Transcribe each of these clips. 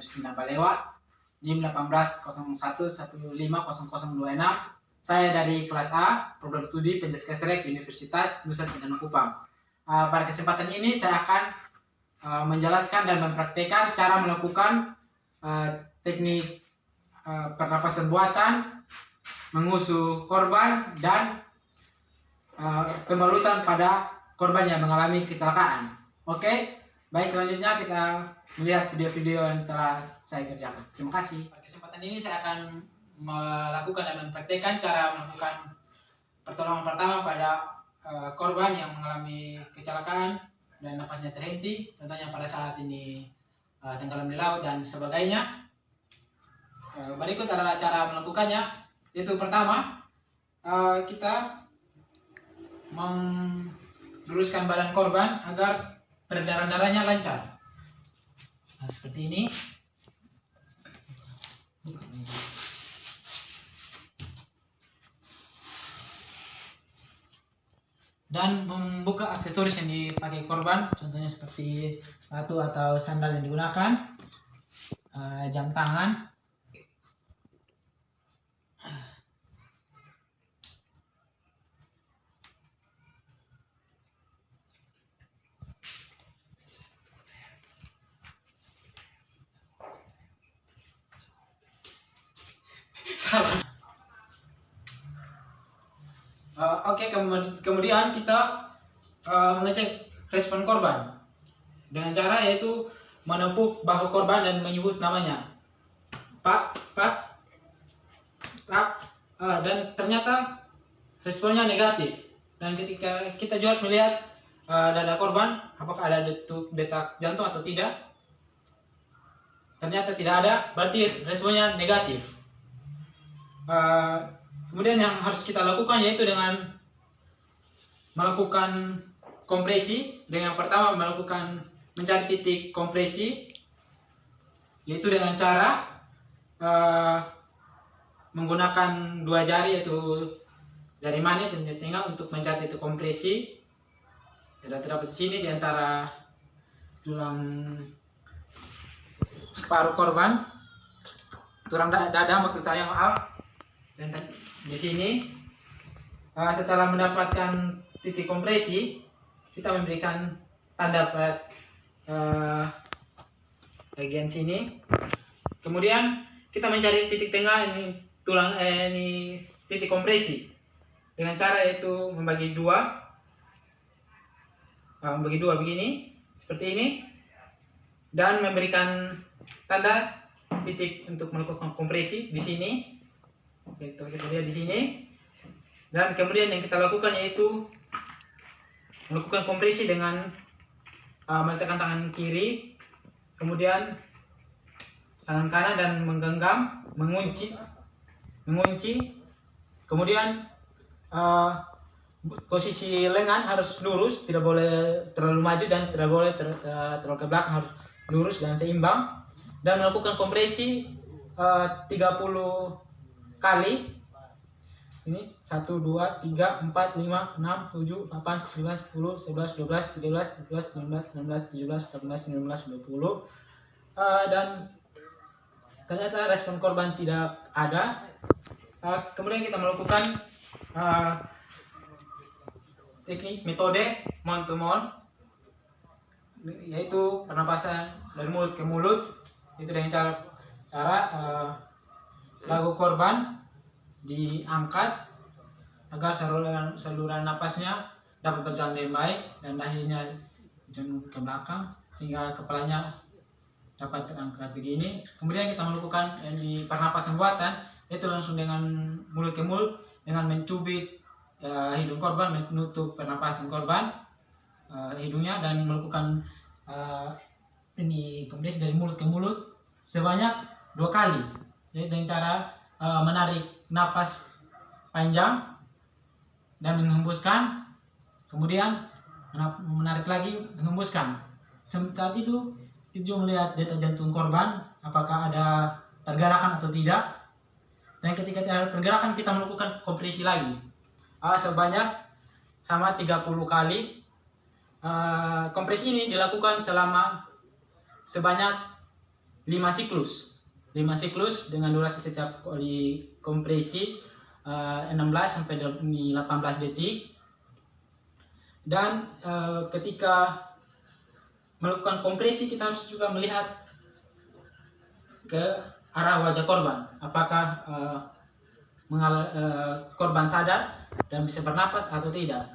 Mustina Balewa, NIM 1801150026. Saya dari kelas A, program studi Penjaskesrek Universitas Nusa Tenggara Kupang. Pada kesempatan ini saya akan menjelaskan dan mempraktikkan cara melakukan teknik pernapasan buatan, mengusu korban, dan pembalutan pada korban yang mengalami kecelakaan. Oke, baik, selanjutnya kita melihat video-video yang telah saya kerjakan. Terima kasih. Pada kesempatan ini saya akan melakukan dan mempraktikkan cara melakukan pertolongan pertama pada korban yang mengalami kecelakaan dan napasnya terhenti, contohnya pada saat ini tenggelam di laut dan sebagainya. Berikut adalah cara melakukannya. Yaitu pertama, kita meluruskan badan korban agar peredaran darahnya lancar. Nah, seperti ini. Dan membuka aksesoris yang dipakai korban, contohnya seperti sepatu atau sandal yang digunakan, jam tangan, Oke, kemudian kita mengecek respon korban dengan cara yaitu menepuk bahu korban dan menyebut namanya, Pak, dan ternyata responnya negatif. Dan ketika kita juga harus melihat dada korban, apakah ada detak jantung atau tidak. Ternyata tidak ada, berarti responnya negatif. Kemudian yang harus kita lakukan yaitu dengan melakukan kompresi. Dengan pertama melakukan mencari titik kompresi, yaitu dengan cara menggunakan dua jari, yaitu jari manis dan jari tengah untuk mencari titik kompresi. Terdapat di sini di antara tulang paru korban, tulang dada maksud saya, maaf. Dan di sini setelah mendapatkan titik kompresi, kita memberikan tanda pada bagian sini. Kemudian kita mencari titik tengah ini, tulang ini titik kompresi, dengan cara yaitu membagi dua begini, seperti ini, dan memberikan tanda titik untuk melakukan kompresi di sini. Kita lihat di sini. Dan kemudian yang kita lakukan yaitu melakukan kompresi dengan meletakkan tangan kiri, kemudian tangan kanan, dan menggenggam, mengunci. Kemudian posisi lengan harus lurus, tidak boleh terlalu maju dan tidak boleh terlalu ke belakang, harus lurus dan seimbang. Dan melakukan kompresi 30 kali. Ini 1, 2, 3, 4, 5, 6, 7, 8, 9, 10, 11, 12, 13, 14, 15, 16, 17, 18, 19, 20. Dan ternyata respon korban tidak ada. Kemudian kita melakukan teknik metode mouth to mouth, yaitu pernapasan dari mulut ke mulut. Itu dengan cara dagu korban diangkat agar saluran napasnya dapat berjalan dengan baik dan dahinya jangan ke belakang sehingga kepalanya dapat terangkat begini. Kemudian kita melakukan di pernapasan buatan, yaitu langsung dengan mulut ke mulut dengan mencubit hidung korban, menutup pernapasan korban hidungnya, dan melakukan ini kompresi dari mulut ke mulut sebanyak 2 kali, yaitu dengan cara menarik napas panjang dan menghembuskan, kemudian menarik lagi, menghembuskan. Saat itu kita juga melihat detak jantung korban apakah ada pergerakan atau tidak. Dan ketika ada pergerakan, kita melakukan kompresi lagi sebanyak sama 30 kali. Kompresi ini dilakukan selama sebanyak 15 5 siklus dengan durasi setiap kali kompresi 16 sampai 18 detik. Dan ketika melakukan kompresi kita harus juga melihat ke arah wajah korban, apakah korban sadar dan bisa bernapas atau tidak.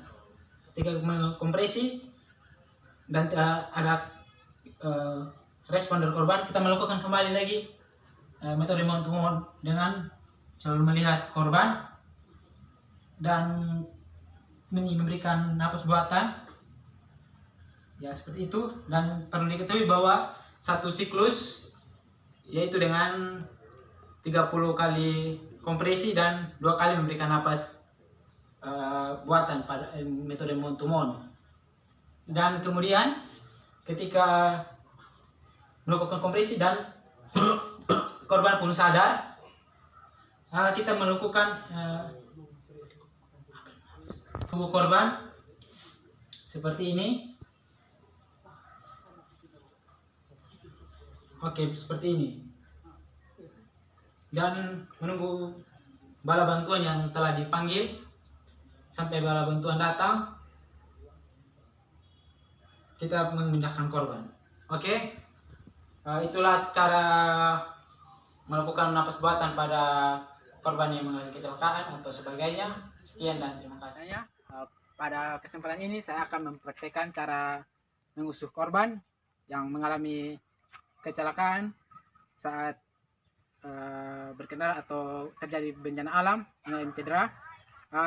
Ketika kompresi dan tidak ada respon dari korban, kita melakukan kembali lagi metode mount to mount dengan selalu melihat korban dan memberikan napas buatan, ya seperti itu. Dan perlu diketahui bahwa satu siklus yaitu dengan 30 kali kompresi dan 2 kali memberikan napas buatan pada metode mount to mount. Dan kemudian ketika melakukan kompresi dan korban pun sadar, kita melakukan tubuh korban seperti ini. Oke, seperti ini. Dan menunggu bala bantuan yang telah dipanggil sampai bala bantuan datang, kita memindahkan korban. Oke, itulah cara melakukan napas buatan pada korban yang mengalami kecelakaan atau sebagainya. Sekian dan terima kasih. Pada kesempatan ini saya akan mempraktekkan cara mengusung korban yang mengalami kecelakaan saat berkendara atau terjadi bencana alam mengalami cedera.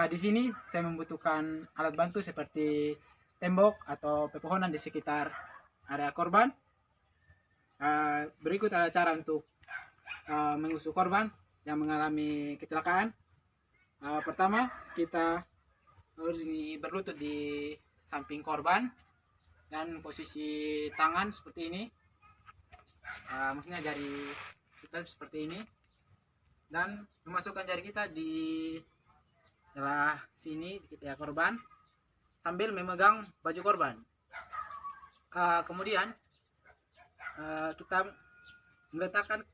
Di sini saya membutuhkan alat bantu seperti tembok atau pepohonan di sekitar area korban. Berikut ada cara untuk mengusung korban yang mengalami kecelakaan. Pertama, kita harus berlutut di samping korban dan posisi tangan seperti ini. Maksudnya jari kita seperti ini, dan memasukkan jari kita di sebelah sini di ketiak korban sambil memegang baju korban. Kemudian kita meletakkan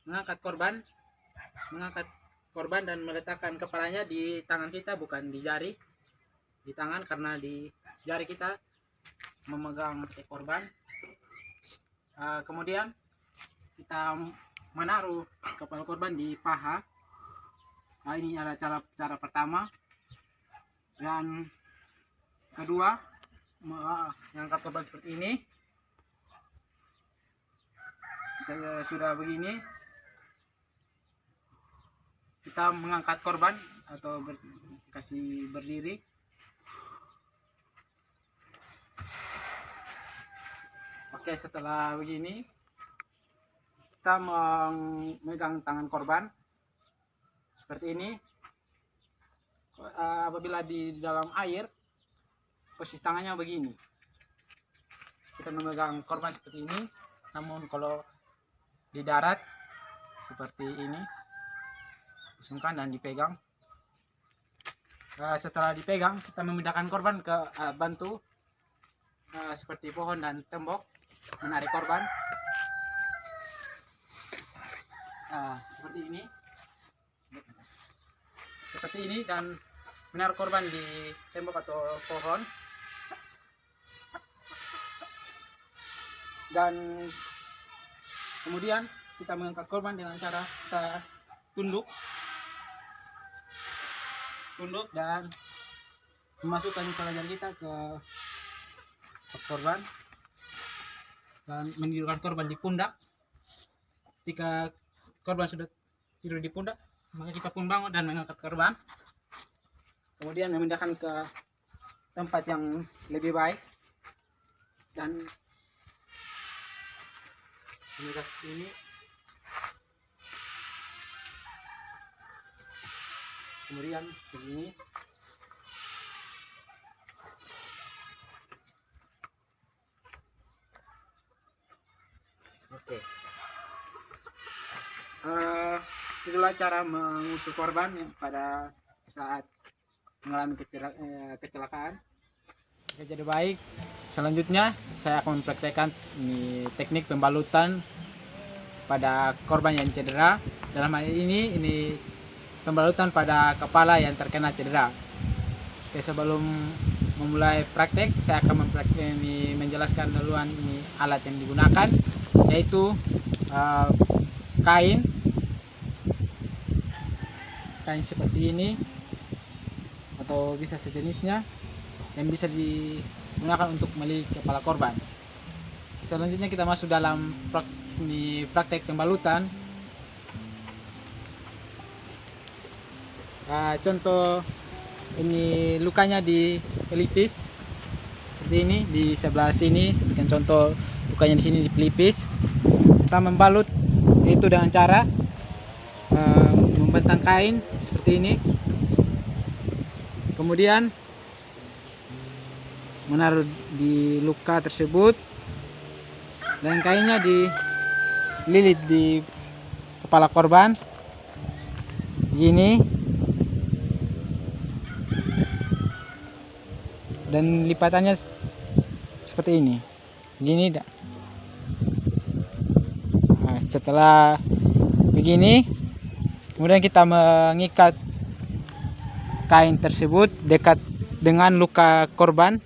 mengangkat korban dan meletakkan kepalanya di tangan kita, bukan di jari, di tangan, karena di jari kita memegang korban. Kemudian kita menaruh kepala korban di paha. Ini adalah cara pertama. Dan kedua, mengangkat korban seperti ini. Saya sudah begini, kita mengangkat korban atau kasih berdiri. Oke, setelah begini kita memegang tangan korban seperti ini. Apabila di dalam air, posisi tangannya begini. Kita memegang korban seperti ini. Namun kalau di darat seperti ini, usungkan dan dipegang. Setelah dipegang, kita memindahkan korban ke bantu seperti pohon dan tembok, menarik korban seperti ini dan menaruh korban di tembok atau pohon. Dan kemudian kita mengangkat korban dengan cara kita tunduk dan memasukkan selangkah kita ke korban dan menidurkan korban di pundak. Ketika korban sudah tidur di pundak, maka kita pun bangun dan mengangkat korban, kemudian memindahkan ke tempat yang lebih baik dan memindahkan seperti ini. Kemudian begini. Oke. Itulah cara mengusung korban yang pada saat mengalami kecelakaan. Jadi baik. Selanjutnya saya akan mempraktekkan ini teknik pembalutan pada korban yang cedera. Dalam hal ini pembalutan pada kepala yang terkena cedera. Oke, sebelum memulai praktek, saya akan menjelaskan duluan ini alat yang digunakan, yaitu kain seperti ini atau bisa sejenisnya yang bisa digunakan untuk melipis kepala korban. Selanjutnya kita masuk dalam praktek pembalutan. Contoh ini lukanya di pelipis seperti ini di sebelah sini, dan contoh lukanya di sini di pelipis. Kita membalut itu dengan cara membentang kain seperti ini, kemudian menaruh di luka tersebut dan kainnya dililit di kepala korban begini, dan lipatannya seperti ini begini. Nah, setelah begini, kemudian kita mengikat kain tersebut dekat dengan luka korban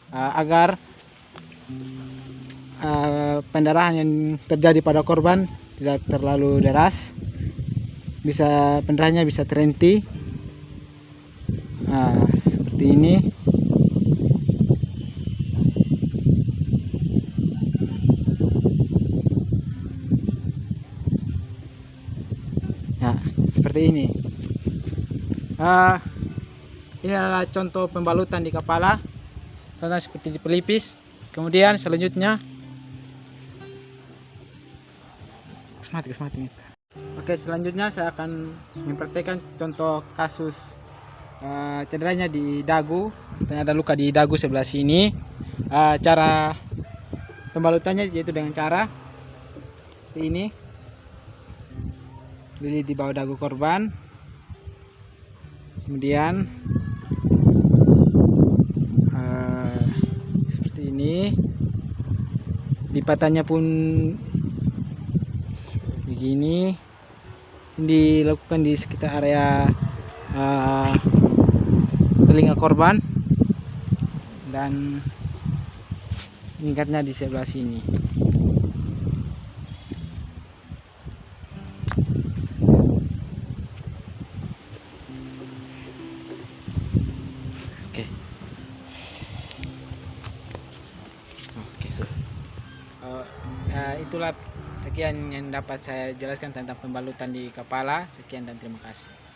agar pendarahan yang terjadi pada korban tidak terlalu deras, pendarahannya bisa terhenti. Seperti ini. Nah, seperti ini. Ini adalah contoh pembalutan di kepala, contoh seperti di pelipis. Kemudian selanjutnya, Oke, selanjutnya saya akan mempraktekkan contoh kasus cederanya di dagu, dan ada luka di dagu sebelah sini. Cara pembalutannya yaitu dengan cara seperti ini, lilit di bawah dagu korban, kemudian seperti ini, lipatannya pun begini, dilakukan di sekitar area telinga korban, dan ingkatnya di sebelah sini. Itulah sekian yang dapat saya jelaskan tentang pembalutan di kepala. Sekian dan terima kasih.